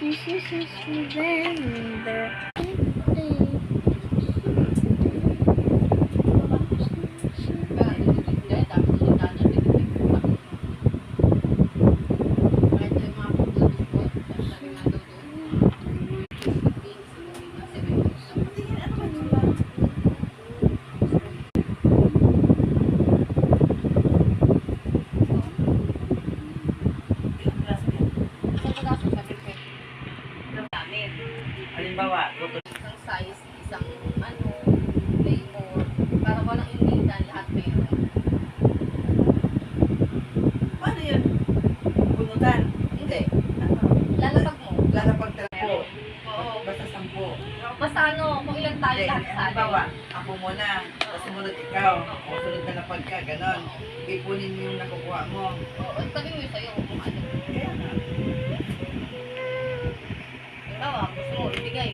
This is November. Halimbawa, isang size, isang flavor, para walang initan, lahat meron. paano yun? Bunutan? Hindi. Lalapag mo. Lalapag talaga. Oo. Basta 10. Basta kung ilan tayo Hindi, lahat sa halimbawa, ako muna, tapos sumunod ikaw, o sunod na lapag ka, ganon. Ipunin mo yung nakukuha mo. Oo, sabi mo yung sa'yo kung ano. Kaya nga. Halimbawa, gusto mo ibigay.